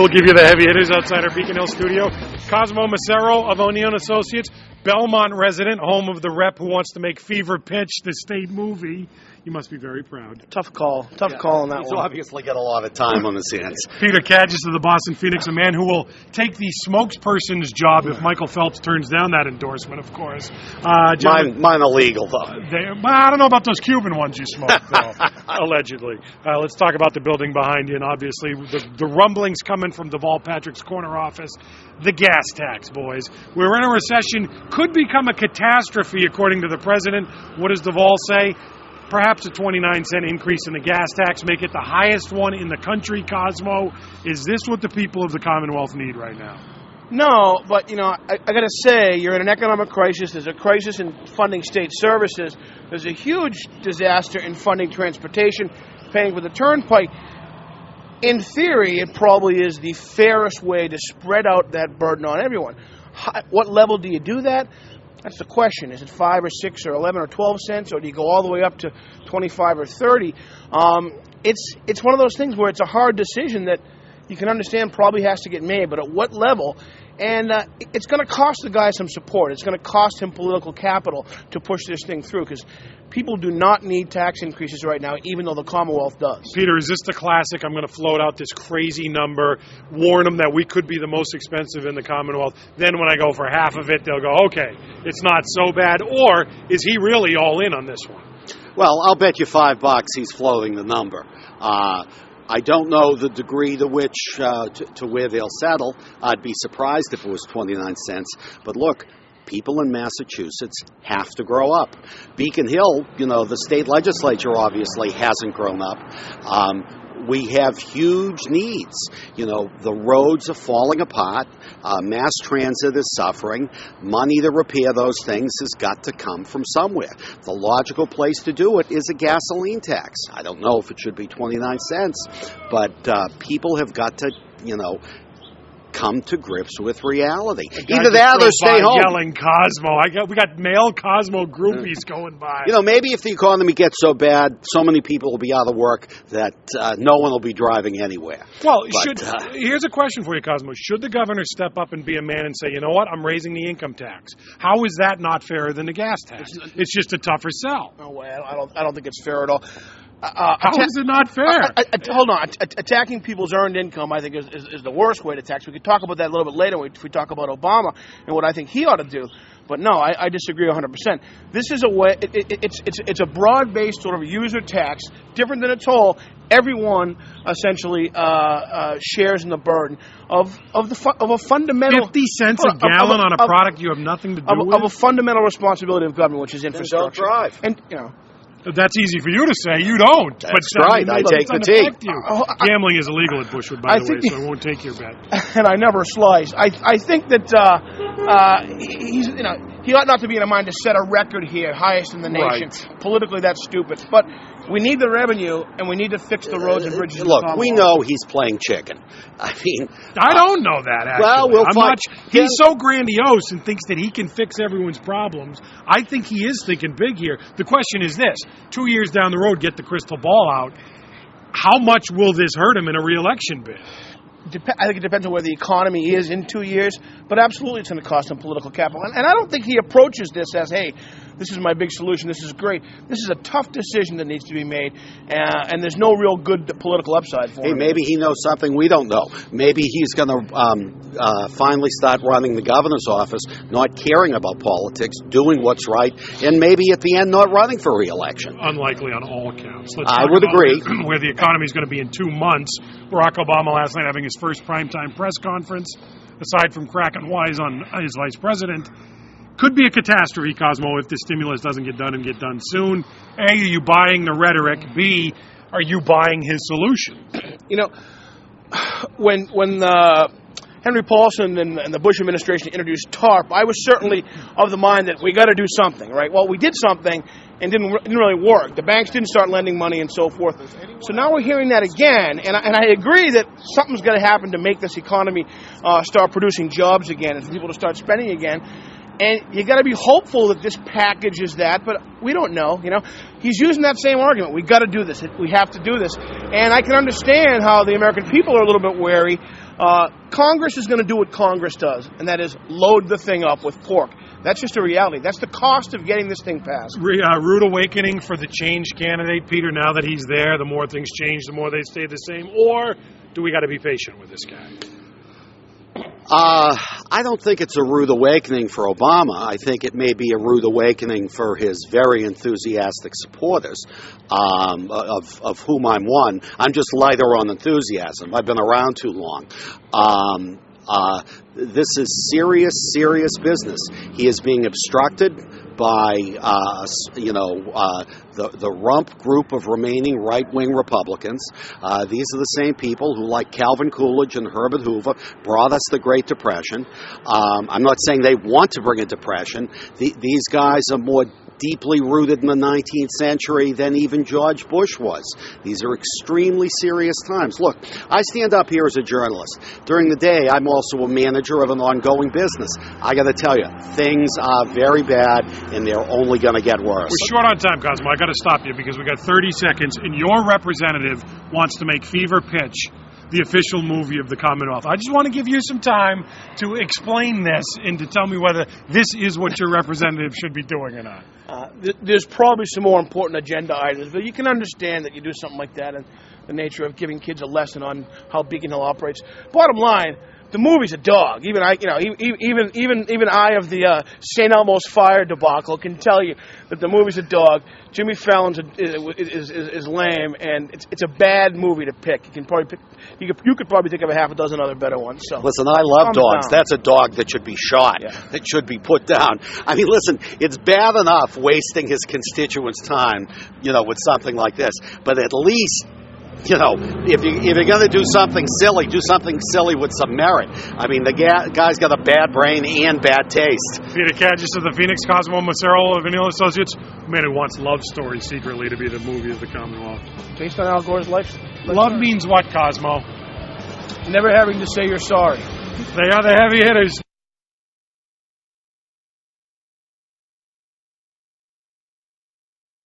We'll give you the heavy hitters outside our Beacon Hill studio. Cosmo Macero of O'Neill & Associates, Belmont resident, home of the rep who wants to make Fever Pitch the state movie. You must be very proud. Tough call on that He's one. obviously got a lot of time on his hands. Peter Kadges of the Boston Phoenix, a man who will take the spokesperson's job if Michael Phelps turns down that endorsement, of course. Mine illegal, though. I don't know about those Cuban ones you smoked, though, allegedly. Let's talk about the building behind you, and obviously the rumblings coming from Deval Patrick's corner office. The gas tax, boys. We're in a recession, could become a catastrophe, according to the president. What does Deval say? Perhaps a 29-cent increase in the gas tax, make it the highest one in the country, Cosmo. Is this what the people of the Commonwealth need right now? No, but, I got to say, you're in an economic crisis. There's a crisis in funding state services. There's a huge disaster in funding transportation, paying for the turnpike. In theory, it probably is the fairest way to spread out that burden on everyone. What level do you do that? That's the question. Is it 5 or 6 or 11 or 12 cents, or do you go all the way up to 25 or 30? It's one of those things where it's a hard decision that you can understand probably has to get made, but at what level? And it's going to cost the guy some support. It's going to cost him political capital to push this thing through, because people do not need tax increases right now, even though the Commonwealth does. Peter, is this the classic, I'm going to float out this crazy number, warn them that we could be the most expensive in the Commonwealth, then when I go for half of it, they'll go, okay, it's not so bad, or is he really all in on this one? Well, I'll bet you $5 he's floating the number. I don't know the degree to which to where they'll settle. I'd be surprised if it was 29 cents. But look, people in Massachusetts have to grow up. Beacon Hill, the state legislature obviously hasn't grown up. We have huge needs. The roads are falling apart. Mass transit is suffering. Money to repair those things has got to come from somewhere. The logical place to do it is a gasoline tax. I don't know if it should be 29 cents, but people have got to, come to grips with reality. Either that or stay home. Yelling Cosmo. We got male Cosmo groupies going by. Maybe if the economy gets so bad, so many people will be out of work that no one will be driving anywhere. Well, here's a question for you, Cosmo. Should the governor step up and be a man and say, you know what, I'm raising the income tax? How is that not fairer than the gas tax? It's just a tougher sell. No way. I don't think it's fair at all. How is it not fair? Hold on. Attacking people's earned income, I think, is the worst way to tax. We could talk about that a little bit later if we talk about Obama and what I think he ought to do. But no, I disagree 100%. This is a way. It's a broad-based sort of user tax, different than a toll. Everyone essentially shares in the burden of a fundamental 50 cents a gallon on a product you have nothing to do with. Of a fundamental responsibility of government, which is infrastructure. Then don't drive. And That's easy for you to say. You don't. That's right. I take the tea. Gambling is illegal at Bushwood, by the way, so I won't take your bet. And I never slice. I think that he's he ought not to be in a mind to set a record here, highest in the nation. Right. Politically, that's stupid. But we need the revenue, and we need to fix the roads and bridges. Look, we know he's playing chicken. I don't know that, actually. Well, he's so grandiose and thinks that he can fix everyone's problems. I think he is thinking big here. The question is this. 2 years down the road, get the crystal ball out. How much will this hurt him in a re-election bid? I think it depends on where the economy is in 2 years, but absolutely it's going to cost him political capital. And I don't think he approaches this as, hey, this is my big solution, this is great. This is a tough decision that needs to be made, and there's no real good political upside for him. Hey, maybe he knows something we don't know. Maybe he's going to finally start running the governor's office, not caring about politics, doing what's right, and maybe at the end not running for re-election. Unlikely on all counts. I would agree. Where the economy is going to be in 2 months. Barack Obama last night having his first primetime press conference, aside from cracking wise on his vice president. Could be a catastrophe, Cosmo, if the stimulus doesn't get done and get done soon. A, are you buying the rhetoric? B, are you buying his solution? When Henry Paulson and the Bush administration introduced TARP, I was certainly of the mind that we got to do something, right? Well, we did something and didn't really work. The banks didn't start lending money and so forth. So now we're hearing that again, and I agree that something's got to happen to make this economy start producing jobs again and for people to start spending again. And you got to be hopeful that this package is that, but we don't know. He's using that same argument. We got to do this. We have to do this. And I can understand how the American people are a little bit wary Congress is going to do what Congress does, and that is load the thing up with pork. That's just a reality. That's the cost of getting this thing passed. Rude awakening for the change candidate, Peter. Now that he's there, the more things change, the more they stay the same. Or do we got to be patient with this guy? I don't think it's a rude awakening for Obama. I think it may be a rude awakening for his very enthusiastic supporters, of whom I'm one. I'm just lighter on enthusiasm. I've been around too long. This is serious business. He is being obstructed by, the rump group of remaining right-wing Republicans. These are the same people who, like Calvin Coolidge and Herbert Hoover, brought us the Great Depression. I'm not saying they want to bring a depression. These guys are more deeply rooted in the 19th century than even George Bush was. These are extremely serious times. Look, I stand up here as a journalist. During the day, I'm also a manager of an ongoing business. I got to tell you, things are very bad, and they're only going to get worse. We're short on time, Cosmo. I got to stop you because we got 30 seconds, and your representative wants to make Fever Pitch the official movie of the Commonwealth. I just want to give you some time to explain this and to tell me whether this is what your representative should be doing or not. There's probably some more important agenda items, but you can understand that you do something like that and the nature of giving kids a lesson on how Beacon Hill operates. Bottom line, the movie's a dog. Even I of the St. Elmo's fire debacle can tell you that the movie's a dog. Jimmy Fallon's is lame, and it's a bad movie to pick. You can probably pick. You could probably think of a half a dozen other better ones. So listen, I love dogs. Down. That's a dog that should be shot. Yeah. That should be put down. I mean, listen, it's bad enough wasting his constituents' time, with something like this. But at least, if you're going to do something silly with some merit. I mean, the guy's got a bad brain and bad taste. Peter Kagis of the Phoenix, Cosmo Macero of Vanilla Associates, man who wants Love Story secretly to be the movie of the Commonwealth. Based on Al Gore's life. Love means what, Cosmo? Never having to say you're sorry. They are the heavy hitters.